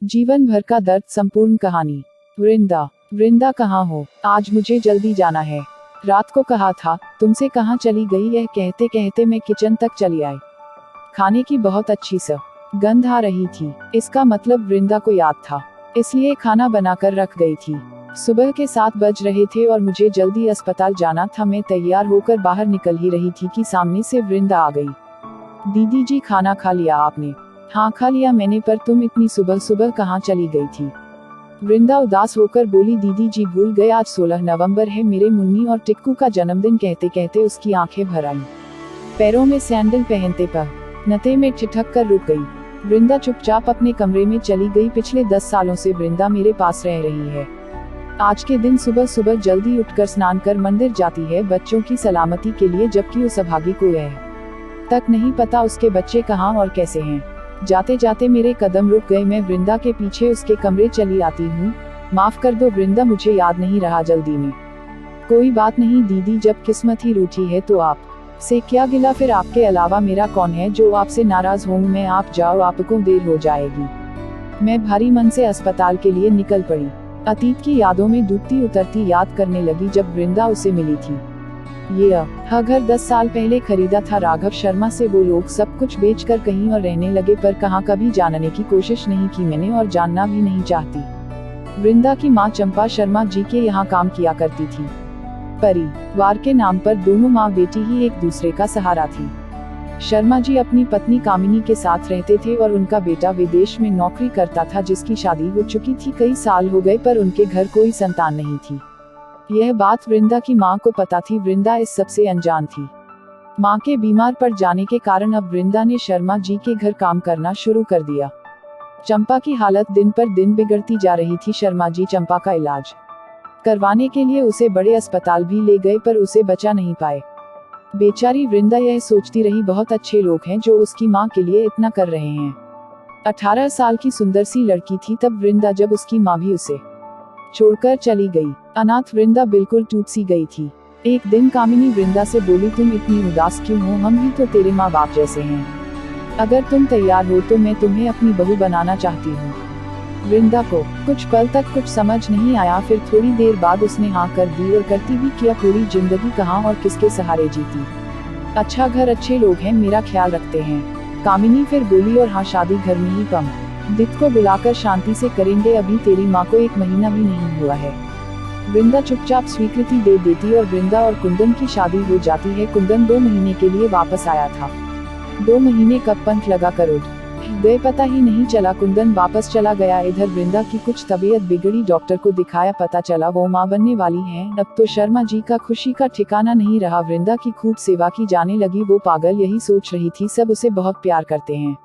जीवन भर का दर्द संपूर्ण कहानी। वृंदा। वृंदा कहाँ हो? आज मुझे जल्दी जाना है। रात को कहा था, तुमसे कहाँ चली गई? यह कहते कहते मैं किचन तक चली आई। खाने की बहुत अच्छी सा गंध आ रही थी। इसका मतलब वृंदा को याद था, इसलिए खाना बनाकर रख गई थी। सुबह के 7 बज रहे थे और मुझे जल्दी अस्पताल जाना था। मैं तैयार होकर बाहर निकल ही रही थी कि सामने से वृंदा आ गई। दीदी जी, खाना खा लिया आपने? हाँ खा लिया मैंने, पर तुम इतनी सुबह सुबह कहाँ चली गई थी? वृंदा उदास होकर बोली, दीदी जी भूल गए, आज 16 नवंबर है, मेरे मुन्नी और टिक्कू का जन्मदिन। कहते कहते उसकी आंखें भर आईं। पैरों में सैंडल पहनते पर नते में ठिठक कर रुक गई। वृंदा चुपचाप अपने कमरे में चली गई। पिछले 10 सालों से वृंदा मेरे पास रह रही है। आज के दिन सुबह सुबह जल्दी उठकर स्नान कर मंदिर जाती है बच्चों की सलामती के लिए, जबकि उस अभागी को यह तक नहीं पता उसके बच्चे कहाँ और कैसे हैं। जाते जाते मेरे कदम रुक गए। मैं वृंदा के पीछे उसके कमरे चली आती हूँ। माफ कर दो वृंदा, मुझे याद नहीं रहा जल्दी में। कोई बात नहीं दीदी, जब किस्मत ही रूठी है तो आप से क्या गिला, फिर आपके अलावा मेरा कौन है जो आपसे नाराज हूँ मैं। आप जाओ, आपको देर हो जाएगी। मैं भारी मन से अस्पताल के लिए निकल पड़ी। अतीत की यादों में डूबती उतरती याद करने लगी जब वृंदा उसे मिली थी। ये घर 10 साल पहले खरीदा था राघव शर्मा से। वो लोग सब कुछ बेचकर कहीं और रहने लगे, पर कहाँ कभी जानने की कोशिश नहीं की मैंने, और जानना भी नहीं चाहती। वृंदा की माँ चंपा शर्मा जी के यहाँ काम किया करती थी। परिवार के नाम पर दोनों माँ बेटी ही एक दूसरे का सहारा थी। शर्मा जी अपनी पत्नी कामिनी के साथ रहते थे और उनका बेटा विदेश में नौकरी करता था, जिसकी शादी हो चुकी थी। कई साल हो गए पर उनके घर कोई संतान नहीं थी। यह बात वृंदा की माँ को पता थी। वृंदा इस सबसे अनजान थी। माँ के बीमार पड़ जाने के कारण अब वृंदा ने शर्मा जी के घर काम करना शुरू कर दिया। चंपा की हालत दिन पर दिन बिगड़ती जा रही थी। शर्मा जी चंपा का इलाज करवाने के लिए उसे बड़े अस्पताल भी ले गए, पर उसे बचा नहीं पाए। बेचारी वृंदा यह सोचती रही, बहुत अच्छे लोग हैं जो उसकी माँ के लिए इतना कर रहे हैं। 18 साल की सुंदर सी लड़की थी तब वृंदा, जब उसकी माँ भी उसे छोड़कर चली गई। अनाथ वृंदा बिल्कुल टूट सी गई थी। एक दिन कामिनी वृंदा से बोली, तुम इतनी उदास क्यों हो? हम भी तो तेरे माँ बाप जैसे हैं। अगर तुम तैयार हो तो मैं तुम्हें अपनी बहू बनाना चाहती हूँ। वृंदा को कुछ पल तक कुछ समझ नहीं आया, फिर थोड़ी देर बाद उसने हाँ कर दी, और करती भी क्या, पूरी जिंदगी कहाँ और किसके सहारे जीती। अच्छा घर, अच्छे लोग हैं, मेरा ख्याल रखते हैं। कामिनी फिर बोली, और हाँ शादी घर में ही कम दित को बुलाकर शांति से करेंगे। अभी तेरी माँ को 1 महीना भी नहीं हुआ है। वृंदा चुपचाप स्वीकृति दे देती और वृंदा और कुंदन की शादी हो जाती है। कुंदन 2 महीने के लिए वापस आया था। 2 महीने कब पंख लगा कर उठ गए पता ही नहीं चला। कुंदन वापस चला गया। इधर वृंदा की कुछ तबीयत बिगड़ी, डॉक्टर को दिखाया, पता चला वो माँ बनने वाली हैं। अब तो शर्मा जी का खुशी का ठिकाना नहीं रहा। वृंदा की खूब सेवा की जाने लगी। वो पागल यही सोच रही थी, सब उसे बहुत प्यार करते हैं।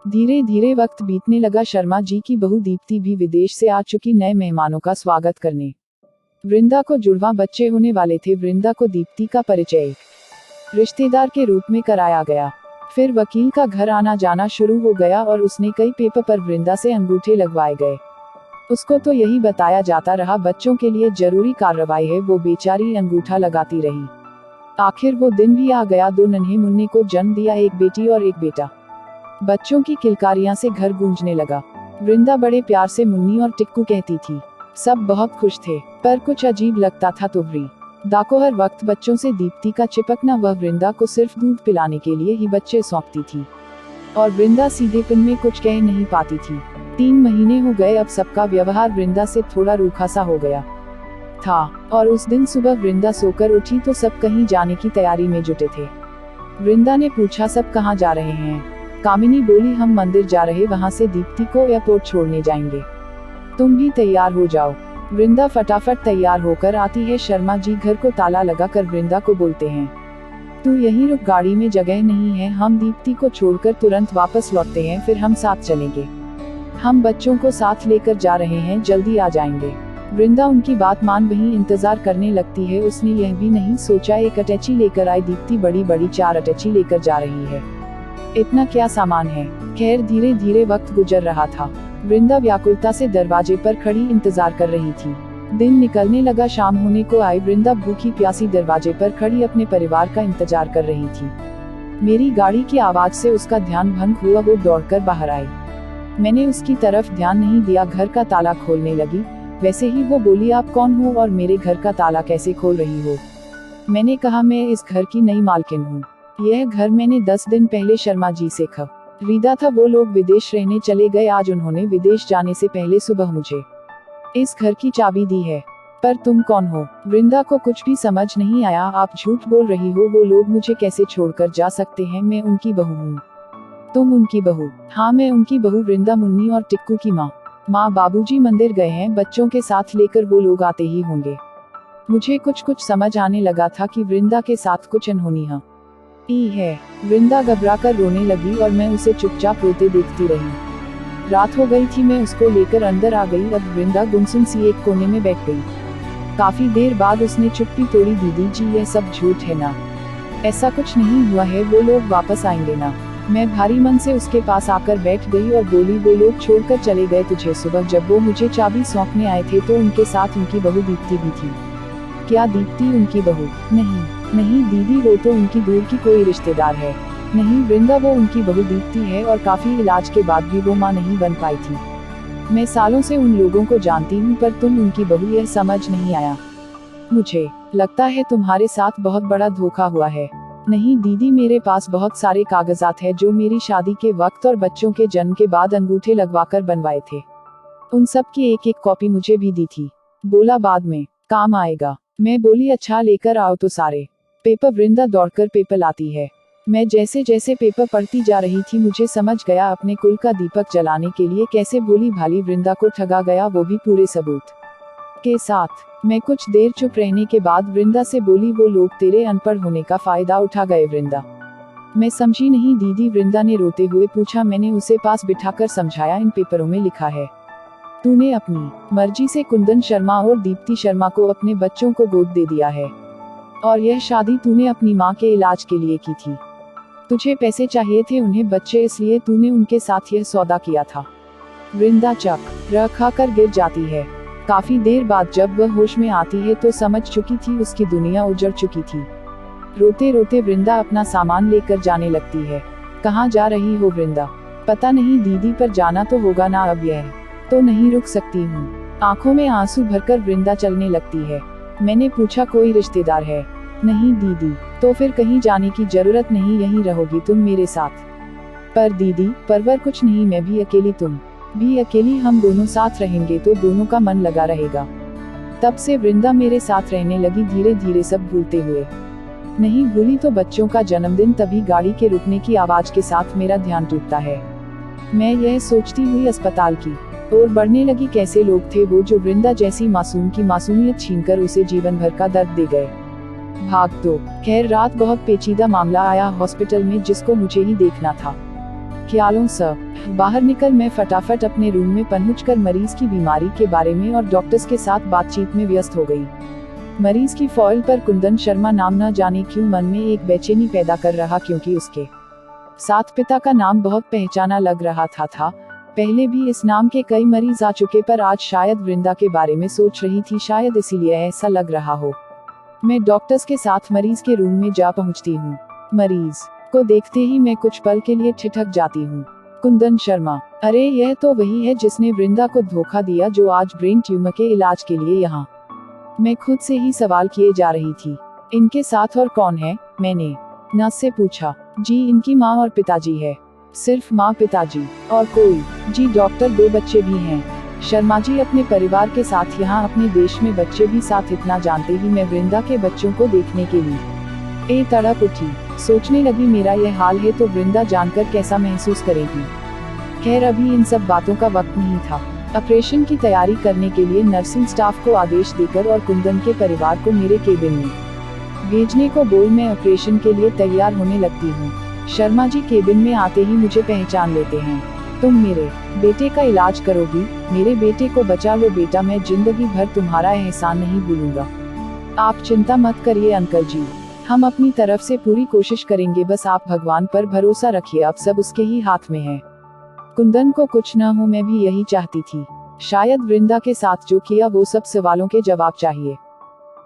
धीरे धीरे वक्त बीतने लगा। शर्मा जी की बहू दीप्ति भी विदेश से आ चुकी नए मेहमानों का स्वागत करने। वृंदा को जुड़वा बच्चे होने वाले थे। वृंदा को दीप्ति का परिचय एक रिश्तेदार के रूप में कराया गया। फिर वकील का घर आना जाना शुरू हो गया और उसने कई पेपर पर वृंदा से अंगूठे लगवाए गए। उसको तो यही बताया जाता रहा बच्चों के लिए जरूरी कार्रवाई है। वो बेचारी अंगूठा लगाती रही। आखिर वो दिन भी आ गया। 2 नन्हे मुन्ने को जन्म दिया, एक बेटी और एक बेटा। बच्चों की किलकारियां से घर गूंजने लगा। वृंदा बड़े प्यार से मुन्नी और टिक्कू कहती थी। सब बहुत खुश थे, पर कुछ अजीब लगता था वृंदा को हर वक्त बच्चों से दीप्ति का चिपकना। वह वृंदा को सिर्फ दूध पिलाने के लिए ही बच्चे सौंपती थी, और वृंदा सीधेपन में कुछ कह नहीं पाती थी। 3 महीने हो गए। अब सबका व्यवहार वृंदा से थोड़ा रूखा सा हो गया था, और उस दिन सुबह वृंदा सोकर उठी तो सब कहीं जाने की तैयारी में जुटे थे। वृंदा ने पूछा, सब कहाँ जा रहे हैं? कामिनी बोली, हम मंदिर जा रहे, वहाँ से दीप्ति को एयरपोर्ट छोड़ने जाएंगे। तुम भी तैयार हो जाओ। वृंदा फटाफट तैयार होकर आती है। शर्मा जी घर को ताला लगा कर वृंदा को बोलते हैं, तू यहीं रुक, गाड़ी में जगह नहीं है, हम दीप्ति को छोड़कर तुरंत वापस लौटते हैं, फिर हम साथ चलेंगे। हम बच्चों को साथ लेकर जा रहे हैं, जल्दी आ जाएंगे। वृंदा उनकी बात मान वहीं इंतजार करने लगती है। उसने यह भी नहीं सोचा एक अटैची लेकर आई दीप्ति बड़ी बड़ी 4 अटैची लेकर जा रही है। इतना क्या सामान है। खैर धीरे धीरे वक्त गुजर रहा था। वृंदा व्याकुलता से दरवाजे पर खड़ी इंतजार कर रही थी। दिन निकलने लगा, शाम होने को आई। वृंदा भूखी प्यासी दरवाजे पर खड़ी अपने परिवार का इंतजार कर रही थी। मेरी गाड़ी की आवाज से उसका ध्यान भंग हुआ। वो दौड़कर बाहर आई। मैंने उसकी तरफ ध्यान नहीं दिया, घर का ताला खोलने लगी। वैसे ही वो बोली, आप कौन हो और मेरे घर का ताला कैसे खोल रही हो? मैंने कहा, मैं इस घर की नई मालकिन हूँ। यह घर मैंने 10 दिन पहले शर्मा जी से खरीदा था। वो लोग विदेश रहने चले गए। आज उन्होंने विदेश जाने से पहले सुबह मुझे इस घर की चाबी दी है। पर तुम कौन हो? वृंदा को कुछ भी समझ नहीं आया। आप झूठ बोल रही हो, वो लोग मुझे कैसे छोड़कर जा सकते हैं? मैं उनकी बहू हूँ। तुम उनकी बहू? हाँ, मैं उनकी बहू। वृंदा मुन्नी और टिक्कू की माँ। बाबूजी मंदिर गए हैं, बच्चों के साथ लेकर वो लोग आते ही होंगे। मुझे कुछ समझ आने लगा था कि वृंदा के साथ कुछ अनहोनी है। वृंदा घबराकर रोने लगी और मैं उसे चुपचाप रोते देखती रही। रात हो गई थी, मैं उसको लेकर अंदर आ गई। अब वृंदा गुमसुम सी एक कोने में बैठ गई। काफी देर बाद उसने चुप्पी तोड़ी। दीदी जी, यह सब झूठ है ना? ऐसा कुछ नहीं हुआ है, वो लोग वापस आएंगे ना? मैं भारी मन से उसके पास आकर बैठ गई और बोली, वो लोग छोड़कर चले गए तुझे। सुबह जब वो मुझे चाबी सौंपने आए थे तो उनके साथ उनकी बहू दीप्ति भी थी। क्या दीप्ति उनकी बहू? नहीं दीदी, वो तो उनकी दूर की कोई रिश्तेदार है। नहीं वृंदा, वो उनकी बहू दीप्ति है और काफी इलाज के बाद भी वो माँ नहीं बन पाई थी। मैं सालों से उन लोगों को जानती हूँ, पर तुम उनकी बहू, यह समझ नहीं आया मुझे। लगता है तुम्हारे साथ बहुत बड़ा धोखा हुआ है। नहीं दीदी, मेरे पास बहुत सारे कागजात है जो मेरी शादी के वक्त और बच्चों के जन्म के बाद अंगूठे लगवाकर बनवाए थे। उन सब की एक एक कॉपी मुझे भी दी थी। बोला, बाद में काम आएगा। मैं बोली, अच्छा लेकर आओ तो सारे पेपर। वृंदा दौड़कर पेपर लाती है। मैं जैसे जैसे पेपर पढ़ती जा रही थी, मुझे समझ गया अपने कुल का दीपक जलाने के लिए कैसे भोली भाली वृंदा को ठगा गया, वो भी पूरे सबूत के साथ। मैं कुछ देर चुप रहने के बाद वृंदा से बोली, वो लोग तेरे अनपढ़ होने का फायदा उठा गए। वृंदा, मैं समझी नहीं दीदी, वृंदा ने रोते हुए पूछा। मैंने उसे पास बिठाकर समझाया, इन पेपरों में लिखा है तूने अपनी मर्जी से कुंदन शर्मा और दीप्ति शर्मा को अपने बच्चों को गोद दे दिया है, और यह शादी तूने अपनी माँ के इलाज के लिए की थी। तुझे पैसे चाहिए थे, उन्हें बच्चे, इसलिए तूने उनके साथ यह सौदा किया था। वृंदा चक खाकर गिर जाती है। काफी देर बाद जब वह होश में आती है तो समझ चुकी थी, उसकी दुनिया उजड़ चुकी थी। रोते रोते वृंदा अपना सामान लेकर जाने लगती है। कहाँ जा रही हो वृंदा? पता नहीं दीदी, पर जाना तो होगा ना, अब यह तो नहीं रुक सकती हूँ। आंखों में आंसू भरकर वृंदा चलने लगती है। मैंने पूछा, कोई रिश्तेदार है? नहीं दीदी। तो फिर कहीं जाने की जरूरत नहीं, यहीं रहोगी तुम मेरे साथ। पर दीदी, परवर कुछ नहीं, मैं भी अकेली, तुम भी अकेली, हम दोनों साथ रहेंगे तो दोनों का मन लगा रहेगा। तब से वृंदा मेरे साथ रहने लगी, धीरे धीरे सब भूलते हुए। नहीं भूली तो बच्चों का जन्मदिन, तभी गाड़ी के रुकने की आवाज के साथ मेरा ध्यान टूटता है। मैं यह सोचती हुई अस्पताल की ओर बढ़ने लगी, कैसे लोग थे वो जो वृंदा जैसी मासूम की मासूमियत छीनकर उसे जीवन भर का दर्द दे गए। भाग दो। खैर, रात बहुत पेचीदा मामला आया हॉस्पिटल में, जिसको मुझे ही देखना था। ख्यालों से बाहर निकल मैं फटाफट अपने रूम में पहुंचकर मरीज की बीमारी के बारे में और डॉक्टर्स के साथ बातचीत में व्यस्त हो गई। मरीज की फाइल पर कुंदन शर्मा नाम न जाने क्यों मन में एक बेचैनी पैदा कर रहा, क्योंकि उसके साथ पिता का नाम बहुत पहचाना लग रहा था। पहले भी इस नाम के कई मरीज आ चुके, पर आज शायद वृंदा के बारे में सोच रही थी, शायद इसीलिए ऐसा लग रहा हो। मैं डॉक्टर्स के साथ मरीज के रूम में जा पहुंचती हूँ। मरीज को देखते ही मैं कुछ पल के लिए ठिठक जाती हूँ। कुंदन शर्मा, अरे यह तो वही है जिसने वृंदा को धोखा दिया, जो आज ब्रेन ट्यूमर के इलाज के लिए यहाँ। मैं खुद से ही सवाल किए जा रही थी। इनके साथ और कौन है? मैंने नर्स से पूछा। जी, इनकी माँ और पिताजी है। सिर्फ माँ पिताजी? और कोई? जी डॉक्टर, 2 बच्चे भी हैं। शर्मा जी अपने परिवार के साथ यहाँ, अपने देश में बच्चे भी साथ। इतना जानते ही मैं वृंदा के बच्चों को देखने के लिए तड़प उठी। सोचने लगी, मेरा यह हाल है तो वृंदा जानकर कैसा महसूस करेगी। खैर, अभी इन सब बातों का वक्त नहीं था। ऑपरेशन की तैयारी करने के लिए नर्सिंग स्टाफ को आदेश देकर और कुंदन के परिवार को मेरे केबिन में भेजने को बोल मैं ऑपरेशन के लिए तैयार होने लगती हूँ। शर्मा जी केबिन में आते ही मुझे पहचान लेते हैं। तुम मेरे बेटे का इलाज करोगी? मेरे बेटे को बचा लो बेटा, मैं जिंदगी भर तुम्हारा एहसान नहीं भूलूंगा। आप चिंता मत करिए अंकल जी, हम अपनी तरफ से पूरी कोशिश करेंगे, बस आप भगवान पर भरोसा रखिए, अब सब उसके ही हाथ में है। कुंदन को कुछ न हो, मैं भी यही चाहती थी। शायद वृंदा के साथ जो किया वो सब सवालों के जवाब चाहिए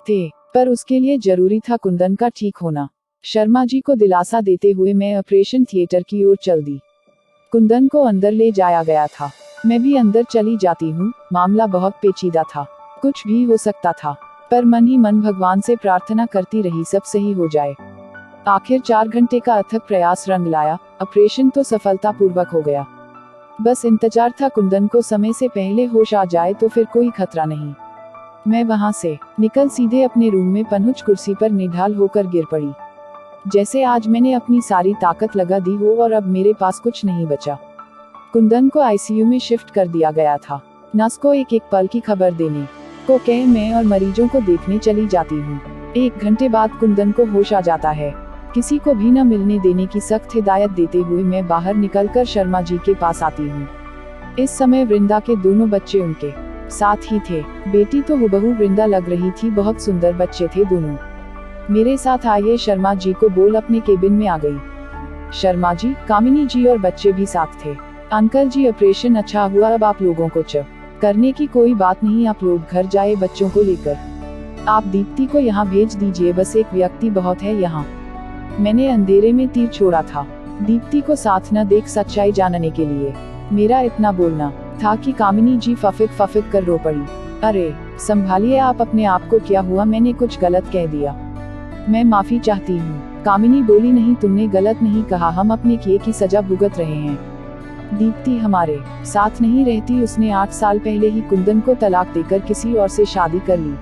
थे, पर उसके लिए जरूरी था कुंदन का ठीक होना। शर्मा जी को दिलासा देते हुए मैं ऑपरेशन थिएटर की ओर चल दी। कुंदन को अंदर ले जाया गया था। मैं भी अंदर चली जाती हूँ। मामला बहुत पेचीदा था, कुछ भी हो सकता था, पर मन ही मन भगवान से प्रार्थना करती रही सब सही हो जाए। आखिर 4 घंटे का अथक प्रयास रंग लाया। ऑपरेशन तो सफलतापूर्वक हो गया। बस इंतजार था कुंदन को समय से पहले होश आ जाए तो फिर कोई खतरा नहीं। मैं वहां से निकल सीधे अपने रूम में पहुंच कुर्सी पर निढाल होकर गिर पड़ी, जैसे आज मैंने अपनी सारी ताकत लगा दी हो और अब मेरे पास कुछ नहीं बचा। कुंदन को आईसीयू में शिफ्ट कर दिया गया था। नर्स को एक एक पल की खबर देने को कह मैं और मरीजों को देखने चली जाती हूँ। 1 घंटे बाद कुंदन को होश आ जाता है। किसी को भी न मिलने देने की सख्त हिदायत देते हुए मैं बाहर निकलकर शर्मा जी के पास आती हूँ। इस समय वृंदा के दोनों बच्चे उनके साथ ही थे। बेटी तो हुबहू वृंदा लग रही थी, बहुत सुंदर बच्चे थे दोनों। मेरे साथ आइए, शर्मा जी को बोल अपने केबिन में आ गई। शर्मा जी, कामिनी जी और बच्चे भी साथ थे। अंकल जी, ऑपरेशन अच्छा हुआ, अब आप लोगों को चिंता करने की कोई बात नहीं, आप लोग घर जाए बच्चों को लेकर। आप दीप्ति को यहाँ भेज दीजिए, बस एक व्यक्ति बहुत है यहाँ। मैंने अंधेरे में तीर छोड़ा था, दीप्ति को साथ न देख सच्चाई जानने के लिए। मेरा इतना बोलना था कि कामिनी जी फफिक कर रो पड़ी। अरे संभालिए आप अपने आप को, क्या हुआ, मैंने कुछ गलत कह दिया? मैं माफी चाहती हूँ। कामिनी बोली, नहीं तुमने गलत नहीं कहा, हम अपने किए की सजा भुगत रहे हैं। दीप्ति हमारे साथ नहीं रहती, उसने 8 साल पहले ही कुंदन को तलाक देकर किसी और से शादी कर ली।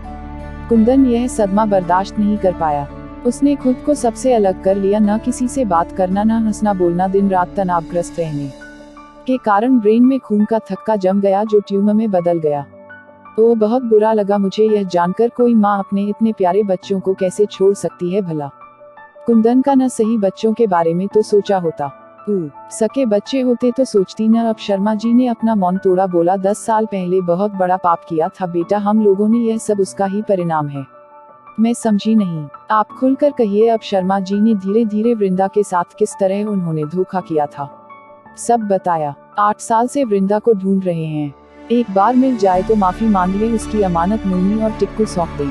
कुंदन यह सदमा बर्दाश्त नहीं कर पाया, उसने खुद को सबसे अलग कर लिया, न किसी से बात करना, न हंसना बोलना, दिन रात तनावग्रस्त रहने के कारण ब्रेन में खून का थक्का जम गया जो ट्यूमर में बदल गया। तो बहुत बुरा लगा मुझे यह जानकर, कोई माँ अपने इतने प्यारे बच्चों को कैसे छोड़ सकती है भला। कुंदन का न सही बच्चों के बारे में तो सोचा होता, सके बच्चे होते तो सोचती न। अब शर्मा जी ने अपना मौन तोड़ा, बोला 10 साल पहले बहुत बड़ा पाप किया था बेटा, हम लोगों ने, यह सब उसका ही परिणाम है। मैं समझी नहीं, आप खुलकर कहिए। अब शर्मा जी ने धीरे धीरे वृंदा के साथ किस तरह उन्होंने धोखा किया था सब बताया। 8 साल से वृंदा को ढूंढ रहे हैं, एक बार मिल जाए तो माफी मांग ले, उसकी अमानत मुन्नी और टिक्कू सौंप दें,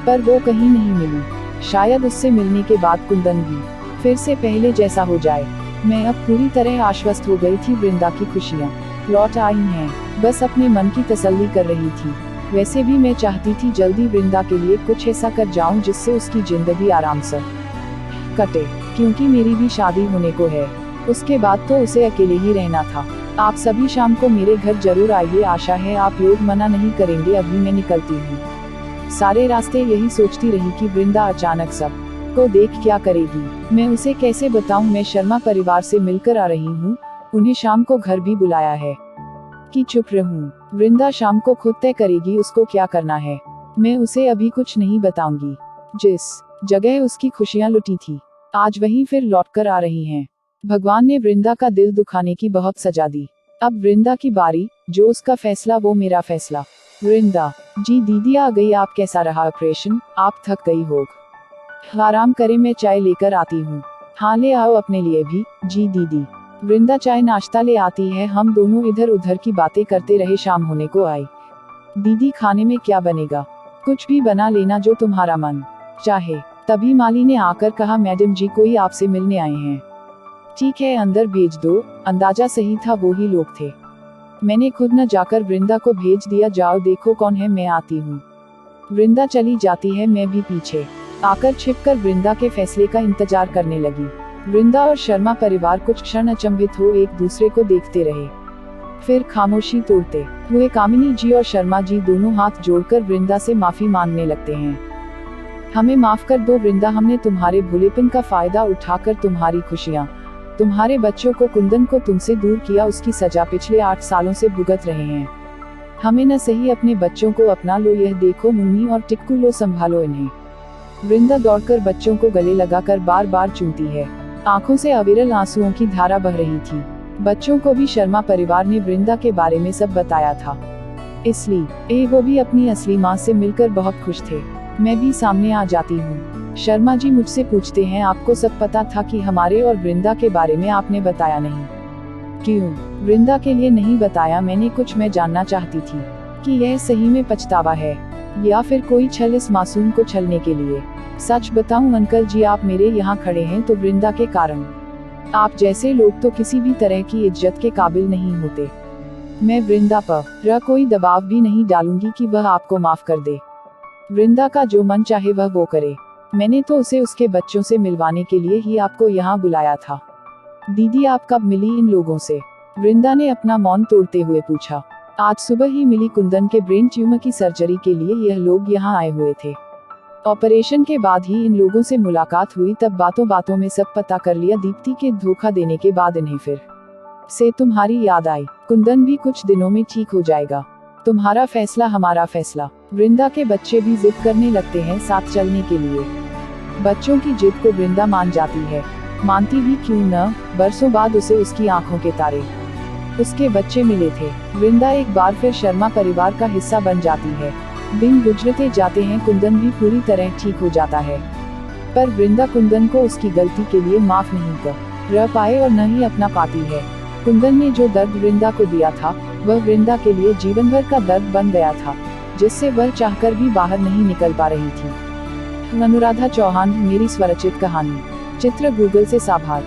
पर वो कहीं नहीं मिली। शायद उससे मिलने के बाद कुंदन भी फिर से पहले जैसा हो जाए। मैं अब पूरी तरह आश्वस्त हो गई थी, वृंदा की खुशियाँ लौट आई हैं, बस अपने मन की तसल्ली कर रही थी। वैसे भी मैं चाहती थी जल्दी वृंदा के लिए कुछ ऐसा कर जाऊं जिससे उसकी जिंदगी आराम से कटे, क्योंकि मेरी भी शादी होने को है। उसके बाद तो उसे अकेले ही रहना था। आप सभी शाम को मेरे घर जरूर आइए, आशा है आप लोग मना नहीं करेंगे। अभी मैं निकलती हूँ। सारे रास्ते यही सोचती रही कि वृंदा अचानक सब को देख क्या करेगी, मैं उसे कैसे बताऊं मैं शर्मा परिवार से मिलकर आ रही हूँ, उन्हें शाम को घर भी बुलाया है कि चुप रहूं। वृंदा शाम को खुद तय करेगी उसको क्या करना है, मैं उसे अभी कुछ नहीं बताऊंगी। जिस जगह उसकी खुशियां लुटी थी, आज वहीं फिर लौटकर आ रही हैं। भगवान ने वृंदा का दिल दुखाने की बहुत सजा दी। अब वृंदा की बारी, जो उसका फैसला वो मेरा फैसला। वृंदा जी, दीदी आ गई, आप कैसा रहा ऑपरेशन? आप थक गई होग, आराम करें, मैं चाय लेकर आती हूँ। हाँ ले आओ अपने लिए भी। जी दीदी। वृंदा चाय नाश्ता ले आती है। हम दोनों इधर उधर की बातें करते रहे, शाम होने को आई। दीदी खाने में क्या बनेगा? कुछ भी बना लेना जो तुम्हारा मन चाहे। तभी माली ने आकर कहा, मैडम जी कोई आपसे मिलने आए हैं। ठीक है अंदर भेज दो। अंदाजा सही था, वो ही लोग थे। मैंने खुद न जाकर वृंदा को भेज दिया, जाओ देखो कौन है, मैं आती हूँ। वृंदा चली जाती है, मैं भी पीछे आकर छिपकर वृंदा के फैसले का इंतजार करने लगी। वृंदा और शर्मा परिवार कुछ क्षण अचंभित हो एक दूसरे को देखते रहे, फिर खामोशी तोड़ते हुए कामिनी जी और शर्मा जी दोनों हाथ जोड़कर वृंदा से माफी मांगने लगते हैं। हमें माफ कर दो वृंदा, हमने तुम्हारे भोलेपन का फायदा उठाकर तुम्हारी खुशियाँ, तुम्हारे बच्चों को, कुंदन को तुमसे दूर किया, उसकी सजा पिछले 8 सालों से भुगत रहे हैं। हमें न सही अपने बच्चों को अपना लो, यह देखो मुन्नी और टिक्कू, लो संभालो इन्हें। वृंदा दौड़कर बच्चों को गले लगाकर बार बार चूमती है, आंखों से अविरल आंसुओं की धारा बह रही थी। बच्चों को भी शर्मा परिवार ने वृंदा के बारे में सब बताया था, इसलिए वो भी अपनी असली माँ से मिलकर बहुत खुश थे। मैं भी सामने आ जाती हूँ। शर्मा जी मुझसे पूछते हैं, आपको सब पता था कि हमारे और वृंदा के बारे में आपने बताया नहीं? क्यों? वृंदा के लिए नहीं बताया मैंने, कुछ मैं जानना चाहती थी कि यह सही में पछतावा है या फिर कोई छल इस मासूम को छलने के लिए। सच बताऊं अंकल जी, आप मेरे यहाँ खड़े हैं तो वृंदा के कारण। आप जैसे लोग तो किसी भी तरह की इज्जत के काबिल नहीं होते। मैं वृंदा पर कोई दबाव भी नहीं डालूंगी कि वह आपको माफ कर दे। वृंदा का जो मन चाहे वह वो करे। मैंने तो उसे उसके बच्चों से मिलवाने के लिए ही आपको यहाँ बुलाया था। दीदी आप कब मिली इन लोगों से? वृंदा ने अपना मौन तोड़ते हुए पूछा। आज सुबह ही मिली, कुंदन के ब्रेन ट्यूमर की सर्जरी के लिए यह लोग यहाँ आए हुए थे। ऑपरेशन के बाद ही इन लोगों से मुलाकात हुई, तब बातों बातों में सब पता कर लिया। दीप्ति के धोखा देने के बाद इन्हें फिर से तुम्हारी याद आई। कुंदन भी कुछ दिनों में ठीक हो जाएगा। तुम्हारा फैसला हमारा फैसला। वृंदा के बच्चे भी जिद करने लगते हैं साथ चलने के लिए। बच्चों की जिद को वृंदा मान जाती है, मानती भी क्यों न। बरसों बाद उसे उसकी आंखों के तारे, उसके बच्चे मिले थे। वृंदा एक बार फिर शर्मा परिवार का हिस्सा बन जाती है। दिन गुजरते जाते हैं, कुंदन भी पूरी तरह ठीक हो जाता है। पर वृंदा कुंदन को उसकी गलती के लिए माफ नहीं कर पाए और न ही अपना पाती है। कुंदन ने जो दर्द वृंदा को दिया था वह वृंदा के लिए जीवन भर का दर्द बन गया था, जिससे वह चाहकर भी बाहर नहीं निकल पा रही थी। अनुराधा चौहान, मेरी स्वरचित कहानी। चित्र गूगल से साभार।